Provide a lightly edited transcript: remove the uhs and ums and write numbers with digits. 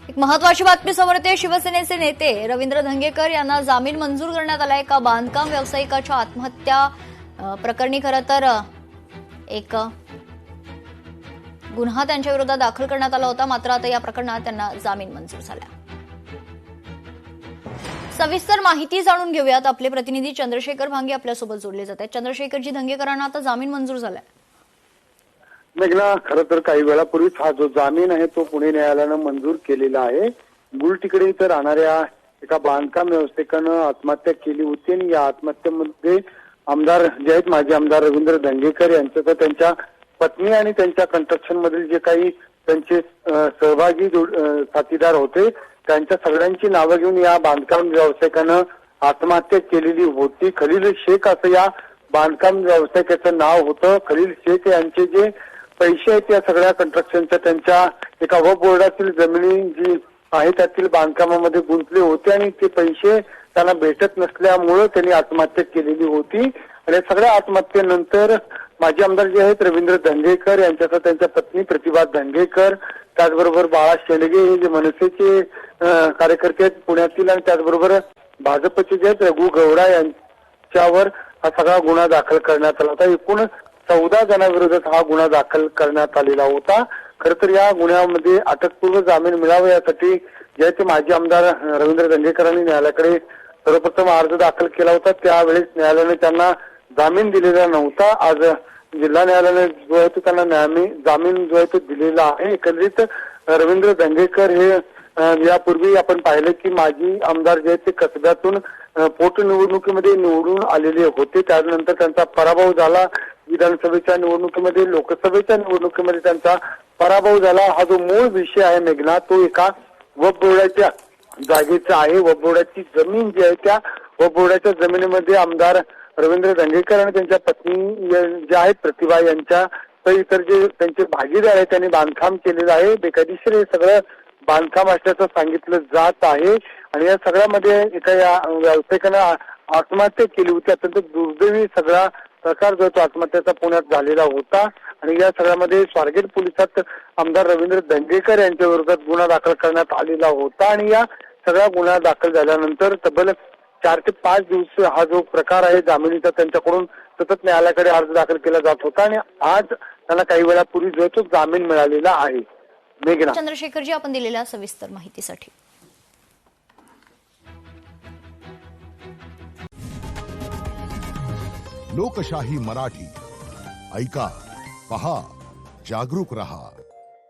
एक महत्वाची बातमी समोर येते। शिवसेनेचे नेते रवींद्र धंगेकर यांना जामीन मंजूर करण्यात आलाय। एका बांधकाम व्यावसायिकाच्या आत्महत्या प्रकरणी खरं तर एक गुन्हा त्यांच्या विरोधात दाखल करण्यात आला होता, मात्र आता या प्रकरणात त्यांना जामीन मंजूर झाला। सविस्तर माहिती जाणून घेऊयात। आपले प्रतिनिधी चंद्रशेखर भांगे आपल्यासोबत जोडले जात आहेत। चंद्रशेखरजी, धंगेकरांना आता जामीन मंजूर झालाय। मेघना, खरं तर काही वेळापूर्वीच हा जो जामीन आहे तो पुणे न्यायालयानं मंजूर केलेला आहे। गुलटिकडे इथं राहणाऱ्या एका बांधकाम व्यावसायिकानं आत्महत्या केली होती आणि या आत्महत्येमध्ये आमदार जे आहेत माजी आमदार रवींद्र धंगेकर यांच्यासह त्यांच्या पत्नी आणि त्यांच्या कन्स्ट्रक्शन मधील जे काही त्यांचे सहभागी साथीदार होते त्यांच्या सगळ्यांची नावं घेऊन या बांधकाम व्यावसायिकानं आत्महत्या केलेली होती। खलील शेख असं या बांधकाम व्यावसायिकाचं नाव होतं। खलील शेख यांचे जे पैसे आहेत या सगळ्या कन्स्ट्रक्शनच्या त्यांच्या एका वक्फ बोर्डातील जमिनी जी आहे त्यातील बांधकामामध्ये गुंतले होते आणि ते पैसे त्यांना भेटत नसल्यामुळे त्यांनी आत्महत्या केलेली होती। आणि सगळ्या आत्महत्येनंतर माजी आमदार जे आहेत रवींद्र धंगेकर यांच्यासह त्यांच्या पत्नी प्रतिभा धंगेकर, त्याचबरोबर बाळा शेंडगे हे जे मनसेचे कार्यकर्ते आहेत पुण्यातील आणि त्याचबरोबर भाजपचे जे आहेत रघु गौडा यांच्यावर हा सगळा गुन्हा दाखल करण्यात आला होता। एकूण 14 जणांविरोधात हा गुन्हा दाखल करण्यात आलेला होता। खरं तर या गुन्ह्यामध्ये अटकपूर्व जामीन मिळावा यासाठी जे ते माजी आमदार रवींद्र धंगेकरांनी न्यायालयाकडे सर्वप्रथम अर्ज दाखल केला होता। त्यावेळेस न्यायालयाने त्यांना जामीन दिलेला नव्हता। आज जिल्हा न्यायालयाने जो आहे तो त्यांना जामीन जो आहे तो दिलेला आहे। एकंदरीत रवींद्र धंगेकर हे यापूर्वी आपण पाहिलं की माजी आमदार जे आहेत ते कसब्यातून पोटनिवडणुकीमध्ये निवडून आलेले होते। त्यानंतर त्यांचा पराभव झाला। विधानसभेच्या निवडणुकीमध्ये, लोकसभेच्या निवडणुकीमध्ये त्यांचा पराभव झाला। हा जो मूळ विषय आहे मेघना, तो एका वक्फ बोर्डाच्या जागेचा आहे। वक्फ बोर्डाची जमीन जी आहे त्या वक्फ बोर्डाच्या जमिनीमध्ये आमदार रवींद्र धंगेकर आणि त्यांच्या पत्नी ज्या आहेत प्रतिभा यांच्या तर इतर जे त्यांचे भागीदार आहेत त्यांनी बांधकाम केलेलं आहे। बेकायदेशीर हे सगळं बांधकाम असल्याचं सांगितलं जात आहे आणि या सगळ्यामध्ये एका या व्यावसायिकानं आत्महत्या केली होती। अत्यंत दुर्दैवी सगळा प्रकार जो तो आत्महत्येचा पुण्यात झालेला होता आणि या सगळ्यामध्ये स्वारगेट पोलिसात आमदार रवींद्र धंगेकर यांच्या विरोधात गुन्हा दाखल करण्यात आलेला होता आणि या सगळ्या गुन्हा दाखल झाल्यानंतर तब्बल 4 ते 5 दिवस हा जो प्रकार आहे जामिनीचा त्यांच्याकडून सतत न्यायालयाकडे अर्ज दाखल केला जात होता आणि आज त्यांना काही वेळापूर्वी जो तो जामीन मिळालेला आहे। मेघना, चंद्रशेखरजी, आपण दिलेल्या सविस्तर माहितीसाठी लोकशाही मराठी ऐका, पहा, जागरूक रहा।